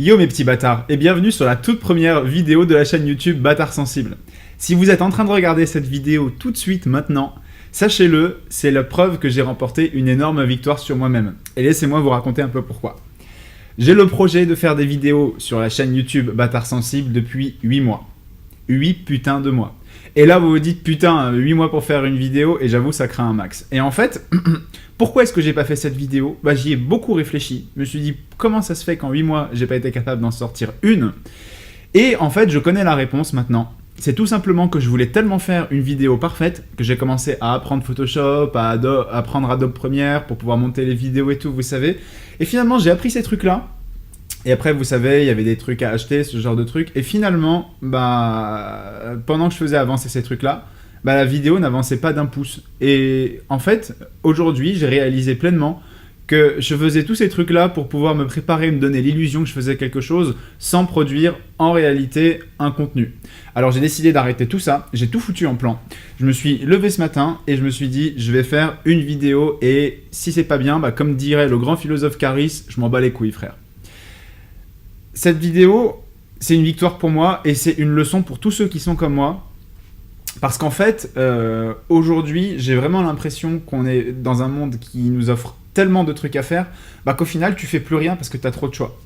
Yo mes petits bâtards, et bienvenue sur la toute première vidéo de la chaîne YouTube Bâtard Sensible. Si vous êtes en train de regarder cette vidéo tout de suite maintenant, sachez-le, c'est la preuve que j'ai remporté une énorme victoire sur moi-même. Et laissez-moi vous raconter un peu pourquoi. J'ai le projet de faire des vidéos sur la chaîne YouTube Bâtard Sensible depuis 8 mois. 8 putains de mois. Et là vous vous dites putain, 8 mois pour faire une vidéo, et j'avoue ça craint un max. Et en fait, pourquoi est-ce que j'ai pas fait cette vidéo ? Bah j'y ai beaucoup réfléchi. Je me suis dit comment ça se fait qu'en 8 mois j'ai pas été capable d'en sortir une ? Et en fait je connais la réponse maintenant. C'est tout simplement que je voulais tellement faire une vidéo parfaite que j'ai commencé à apprendre Photoshop, à apprendre Adobe Premiere pour pouvoir monter les vidéos et tout, vous savez. Et finalement j'ai appris ces trucs-là. Et après, vous savez, il y avait des trucs à acheter, ce genre de trucs. Et finalement, pendant que je faisais avancer ces trucs-là, la vidéo n'avançait pas d'un pouce. Et en fait, aujourd'hui, j'ai réalisé pleinement que je faisais tous ces trucs-là pour pouvoir me préparer, me donner l'illusion que je faisais quelque chose sans produire en réalité un contenu. Alors j'ai décidé d'arrêter tout ça, j'ai tout foutu en plan. Je me suis levé ce matin et je me suis dit, je vais faire une vidéo et si c'est pas bien, comme dirait le grand philosophe Caris, je m'en bats les couilles, frère. Cette vidéo, c'est une victoire pour moi et c'est une leçon pour tous ceux qui sont comme moi. Parce qu'en fait, aujourd'hui, j'ai vraiment l'impression qu'on est dans un monde qui nous offre tellement de trucs à faire qu'au final, tu fais plus rien parce que tu as trop de choix.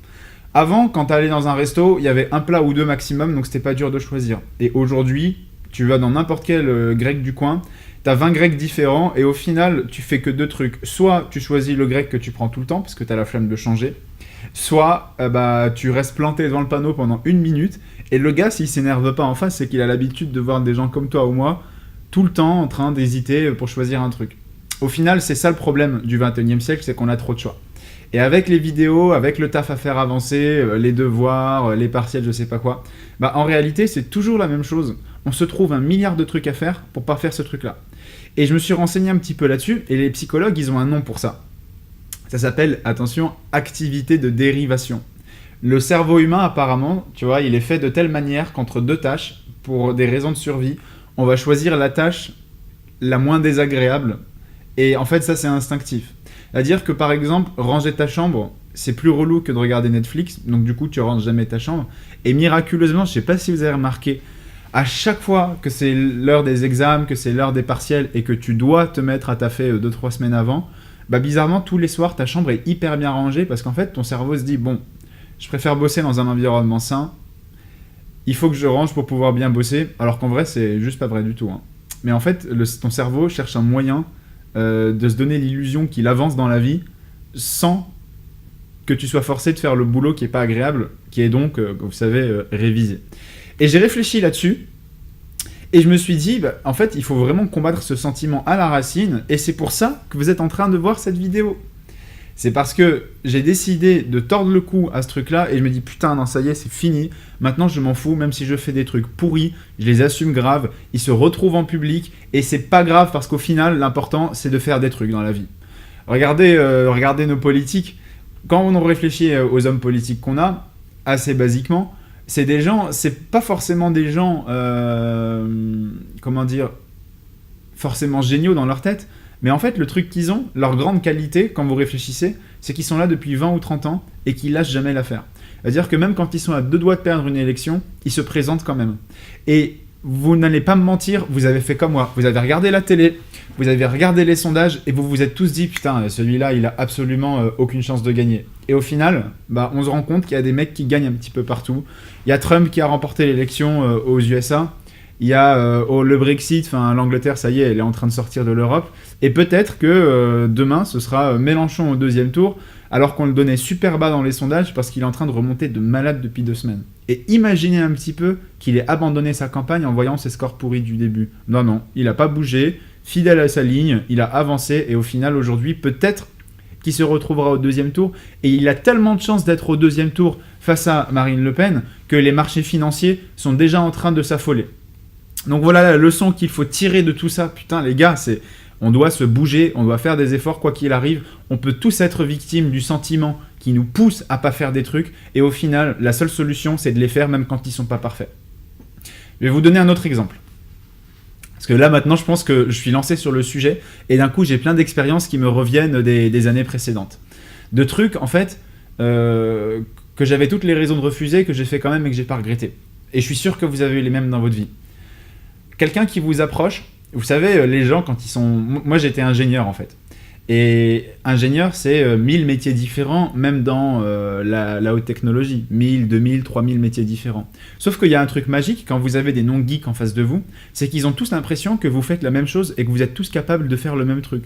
Avant, quand tu allais dans un resto, il y avait un plat ou deux maximum, donc c'était pas dur de choisir. Et aujourd'hui, tu vas dans n'importe quel grec du coin, tu as 20 grecs différents et au final, tu fais que deux trucs. Soit tu choisis le grec que tu prends tout le temps parce que tu as la flemme de changer. Soit tu restes planté devant le panneau pendant 1 minute et le gars s'il s'énerve pas en face c'est qu'il a l'habitude de voir des gens comme toi ou moi tout le temps en train d'hésiter pour choisir un truc. Au final c'est ça le problème du 21e siècle, c'est qu'on a trop de choix. Et avec les vidéos, avec le taf à faire avancer, les devoirs, les partiels, je sais pas quoi, en réalité c'est toujours la même chose. On se trouve 1 milliard de trucs à faire pour pas faire ce truc là. Et je me suis renseigné un petit peu là-dessus et les psychologues ils ont un nom pour ça. Ça s'appelle, attention, activité de dérivation. Le cerveau humain, apparemment, tu vois, il est fait de telle manière qu'entre deux tâches, pour des raisons de survie, on va choisir la tâche la moins désagréable. Et en fait, ça, c'est instinctif. C'est-à-dire que, par exemple, ranger ta chambre, c'est plus relou que de regarder Netflix. Donc, du coup, tu ranges jamais ta chambre. Et miraculeusement, je sais pas si vous avez remarqué, à chaque fois que c'est l'heure des examens, que c'est l'heure des partiels et que tu dois te mettre à taffer 2-3 semaines avant, bizarrement, tous les soirs, ta chambre est hyper bien rangée parce qu'en fait, ton cerveau se dit « Bon, je préfère bosser dans un environnement sain, il faut que je range pour pouvoir bien bosser. » Alors qu'en vrai, c'est juste pas vrai du tout. Mais en fait, ton cerveau cherche un moyen de se donner l'illusion qu'il avance dans la vie sans que tu sois forcé de faire le boulot qui est pas agréable, qui est donc, vous savez, réviser. Et j'ai réfléchi là-dessus. Et je me suis dit, en fait, il faut vraiment combattre ce sentiment à la racine, et c'est pour ça que vous êtes en train de voir cette vidéo. C'est parce que j'ai décidé de tordre le cou à ce truc-là, et je me dis, putain, non, ça y est, c'est fini. Maintenant, je m'en fous, même si je fais des trucs pourris, je les assume grave, ils se retrouvent en public, et c'est pas grave, parce qu'au final, l'important, c'est de faire des trucs dans la vie. Regardez nos politiques. Quand on réfléchit aux hommes politiques qu'on a, assez basiquement, c'est des gens, c'est pas forcément des gens, forcément géniaux dans leur tête, mais en fait, le truc qu'ils ont, leur grande qualité, quand vous réfléchissez, c'est qu'ils sont là depuis 20 ou 30 ans et qu'ils lâchent jamais l'affaire. C'est-à-dire que même quand ils sont à 2 doigts de perdre une élection, ils se présentent quand même. Et vous n'allez pas me mentir, vous avez fait comme moi, vous avez regardé la télé, vous avez regardé les sondages et vous vous êtes tous dit, putain, celui-là, il a absolument aucune chance de gagner. Et au final, on se rend compte qu'il y a des mecs qui gagnent un petit peu partout. Il y a Trump qui a remporté l'élection aux USA. Il y a le Brexit, l'Angleterre, ça y est, elle est en train de sortir de l'Europe. Et peut-être que demain, ce sera Mélenchon au 2e tour, alors qu'on le donnait super bas dans les sondages parce qu'il est en train de remonter de malade depuis 2 semaines. Et imaginez un petit peu qu'il ait abandonné sa campagne en voyant ses scores pourris du début. Non, il n'a pas bougé, fidèle à sa ligne, il a avancé et au final, aujourd'hui, peut-être qu'il se retrouvera au 2e tour. Et il a tellement de chance d'être au 2e tour face à Marine Le Pen que les marchés financiers sont déjà en train de s'affoler. Donc voilà la leçon qu'il faut tirer de tout ça. Putain, les gars, on doit se bouger, on doit faire des efforts quoi qu'il arrive. On peut tous être victimes du sentiment qui nous pousse à pas faire des trucs. Et au final, la seule solution, c'est de les faire même quand ils sont pas parfaits. Je vais vous donner un autre exemple. Parce que là, maintenant, je pense que je suis lancé sur le sujet. Et d'un coup, j'ai plein d'expériences qui me reviennent des années précédentes. De trucs, en fait, que j'avais toutes les raisons de refuser, que j'ai fait quand même et que j'ai pas regretté. Et je suis sûr que vous avez les mêmes dans votre vie. Quelqu'un qui vous approche, vous savez, les gens quand ils sont... Moi j'étais ingénieur en fait. Et ingénieur, c'est 1000 métiers différents, même dans la haute technologie. 1000, 2000, 3000 métiers différents. Sauf qu'il y a un truc magique, quand vous avez des non-geeks en face de vous, c'est qu'ils ont tous l'impression que vous faites la même chose et que vous êtes tous capables de faire le même truc.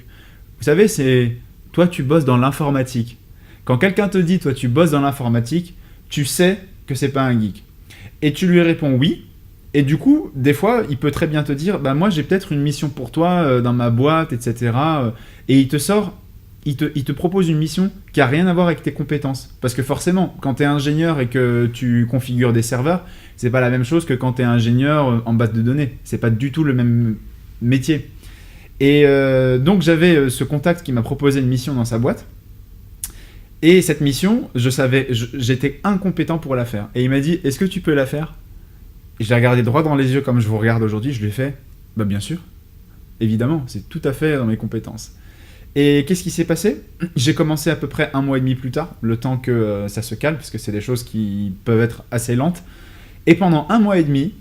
Vous savez, c'est... Toi, tu bosses dans l'informatique. Quand quelqu'un te dit, toi, tu bosses dans l'informatique, tu sais que c'est pas un geek. Et tu lui réponds oui. Et du coup, des fois, il peut très bien te dire, bah moi j'ai peut-être une mission pour toi dans ma boîte, etc. Et il te propose une mission qui a rien à voir avec tes compétences. Parce que forcément, quand tu es ingénieur et que tu configures des serveurs, c'est pas la même chose que quand tu es ingénieur en base de données. C'est pas du tout le même métier. Et donc j'avais ce contact qui m'a proposé une mission dans sa boîte. Et cette mission, j'étais incompétent pour la faire. Et il m'a dit, est-ce que tu peux la faire ? Et je l'ai regardé droit dans les yeux comme je vous regarde aujourd'hui, je lui ai fait, bah bien sûr, évidemment, c'est tout à fait dans mes compétences. Et qu'est-ce qui s'est passé ? J'ai commencé à peu près 1 mois et demi plus tard, le temps que ça se calme, parce que c'est des choses qui peuvent être assez lentes. Et pendant 1 mois et demi,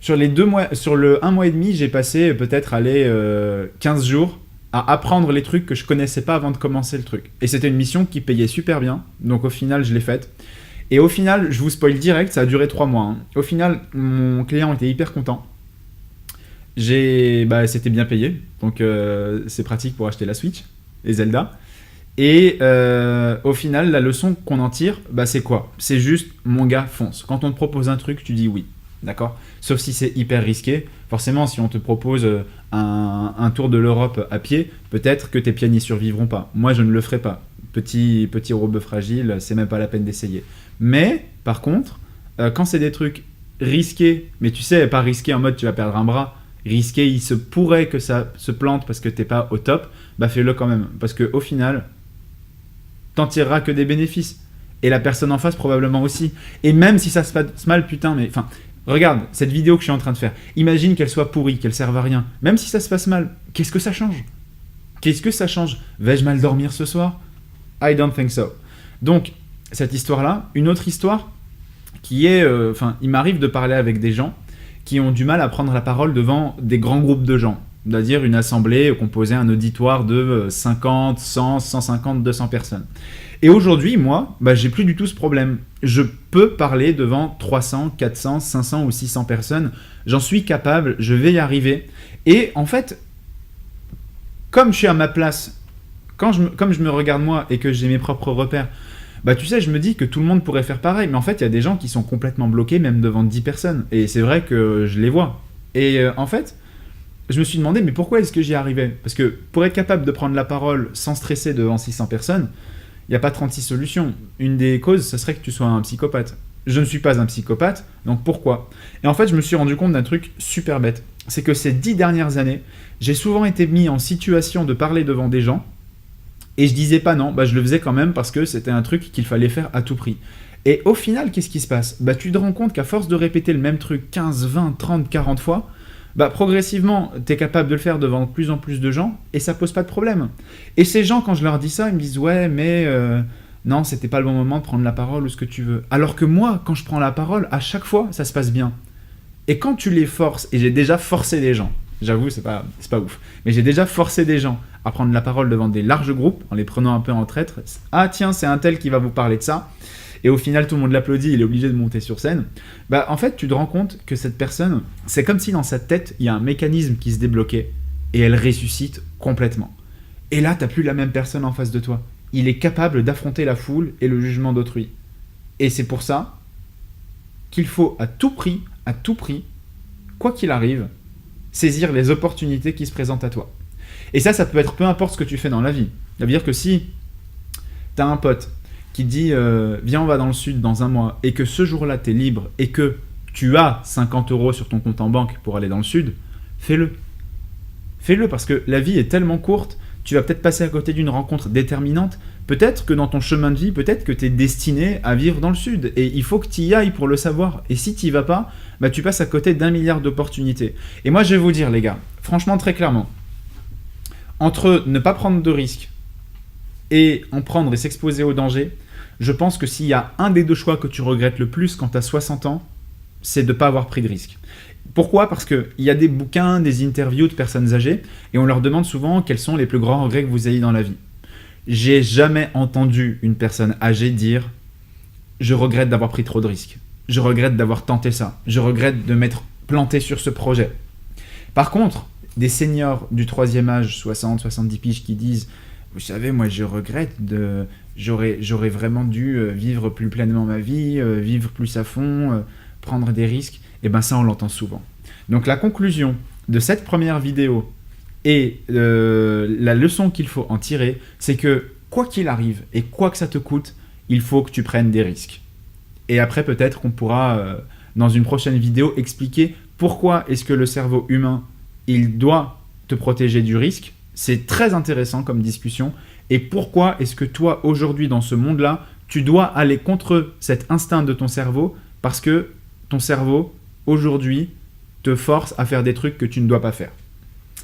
sur le 1 mois et demi, j'ai passé peut-être 15 jours à apprendre les trucs que je connaissais pas avant de commencer le truc. Et c'était une mission qui payait super bien, donc au final, je l'ai faite. Et au final, je vous spoil direct, ça a duré 3 mois. Hein. Au final, mon client était hyper content. C'était bien payé, donc c'est pratique pour acheter la Switch et Zelda. Et au final, la leçon qu'on en tire, c'est quoi ? C'est juste, mon gars, fonce. Quand on te propose un truc, tu dis oui, d'accord ? Sauf si c'est hyper risqué. Forcément, si on te propose un tour de l'Europe à pied, peut-être que tes pieds n'y survivront pas. Moi, je ne le ferai pas. Petit rebeu fragile, c'est même pas la peine d'essayer. Mais, par contre, quand c'est des trucs risqués, mais tu sais, pas risqués en mode tu vas perdre un bras, risqué, il se pourrait que ça se plante parce que t'es pas au top, fais-le quand même. Parce qu'au final, t'en tireras que des bénéfices. Et la personne en face, probablement aussi. Et même si ça se passe mal, regarde cette vidéo que je suis en train de faire. Imagine qu'elle soit pourrie, qu'elle serve à rien. Même si ça se passe mal, qu'est-ce que ça change ? Vais-je mal dormir ce soir ? I don't think so. Donc, cette histoire-là, une autre histoire qui est... il m'arrive de parler avec des gens qui ont du mal à prendre la parole devant des grands groupes de gens. C'est-à-dire une assemblée composée d'un auditoire de 50, 100, 150, 200 personnes. Et aujourd'hui, moi, j'ai plus du tout ce problème. Je peux parler devant 300, 400, 500 ou 600 personnes. J'en suis capable, je vais y arriver. Et en fait, comme je suis à ma place, comme je me regarde moi et que j'ai mes propres repères, tu sais, je me dis que tout le monde pourrait faire pareil. Mais en fait, il y a des gens qui sont complètement bloqués, même devant 10 personnes. Et c'est vrai que je les vois. Et en fait, je me suis demandé, mais pourquoi est-ce que j'y arrivais ? Parce que pour être capable de prendre la parole sans stresser devant 600 personnes, il n'y a pas 36 solutions. Une des causes, ce serait que tu sois un psychopathe. Je ne suis pas un psychopathe, donc pourquoi ? Et en fait, je me suis rendu compte d'un truc super bête. C'est que ces 10 dernières années, j'ai souvent été mis en situation de parler devant des gens, et je disais pas non, je le faisais quand même parce que c'était un truc qu'il fallait faire à tout prix. Et au final, qu'est-ce qui se passe ? Tu te rends compte qu'à force de répéter le même truc 15, 20, 30, 40 fois, progressivement, tu es capable de le faire devant de plus en plus de gens et ça pose pas de problème. Et ces gens, quand je leur dis ça, ils me disent « Ouais, mais non, c'était pas le bon moment de prendre la parole ou ce que tu veux. » Alors que moi, quand je prends la parole, à chaque fois, ça se passe bien. Et quand tu les forces, et j'ai déjà forcé des gens, j'avoue, c'est pas ouf, mais j'ai déjà forcé des gens à prendre la parole devant des larges groupes, en les prenant un peu en traître. « Ah tiens, c'est un tel qui va vous parler de ça. » Et au final, tout le monde l'applaudit, il est obligé de monter sur scène. En fait, tu te rends compte que cette personne, c'est comme si dans sa tête, il y a un mécanisme qui se débloquait et elle ressuscite complètement. Et là, t'as plus la même personne en face de toi. Il est capable d'affronter la foule et le jugement d'autrui. Et c'est pour ça qu'il faut à tout prix, quoi qu'il arrive, saisir les opportunités qui se présentent à toi. Et ça peut être peu importe ce que tu fais dans la vie. Ça veut dire que si t'as un pote qui dit viens on va dans le sud dans 1 mois et que ce jour-là t'es libre et que tu as 50 € sur ton compte en banque pour aller dans le sud, fais-le. Fais-le parce que la vie est tellement courte, tu vas peut-être passer à côté d'une rencontre déterminante, peut-être que dans ton chemin de vie, peut-être que t'es destiné à vivre dans le sud et il faut que tu y ailles pour le savoir. Et si tu y vas pas, tu passes à côté d'1 milliard d'opportunités. Et moi je vais vous dire les gars, franchement très clairement, entre ne pas prendre de risques et en prendre et s'exposer au danger, Je pense que s'il y a un des deux choix que tu regrettes le plus quand tu as 60 ans, c'est de ne pas avoir pris de risque. Pourquoi ? Parce qu'il y a des bouquins, des interviews de personnes âgées, et on leur demande souvent quels sont les plus grands regrets que vous ayez dans la vie. J'ai jamais entendu une personne âgée dire « Je regrette d'avoir pris trop de risques. Je regrette d'avoir tenté ça. Je regrette de m'être planté sur ce projet. » Par contre, des seniors du troisième âge, 60, 70 piges, qui disent « Vous savez, moi je regrette j'aurais vraiment dû vivre plus pleinement ma vie, vivre plus à fond, prendre des risques. » Et bien ça, on l'entend souvent. Donc la conclusion de cette première vidéo et la leçon qu'il faut en tirer, c'est que quoi qu'il arrive et quoi que ça te coûte, il faut que tu prennes des risques. Et après, peut-être qu'on pourra, dans une prochaine vidéo, expliquer pourquoi est-ce que le cerveau humain, il doit te protéger du risque. C'est très intéressant comme discussion. Et pourquoi est-ce que toi, aujourd'hui, dans ce monde-là, tu dois aller contre cet instinct de ton cerveau parce que ton cerveau, aujourd'hui, te force à faire des trucs que tu ne dois pas faire.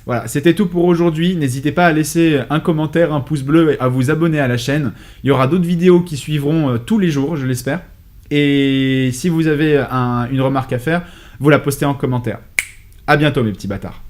Voilà, c'était tout pour aujourd'hui. N'hésitez pas à laisser un commentaire, un pouce bleu et à vous abonner à la chaîne. Il y aura d'autres vidéos qui suivront tous les jours, je l'espère. Et si vous avez une remarque à faire, vous la postez en commentaire. À bientôt mes petits bâtards.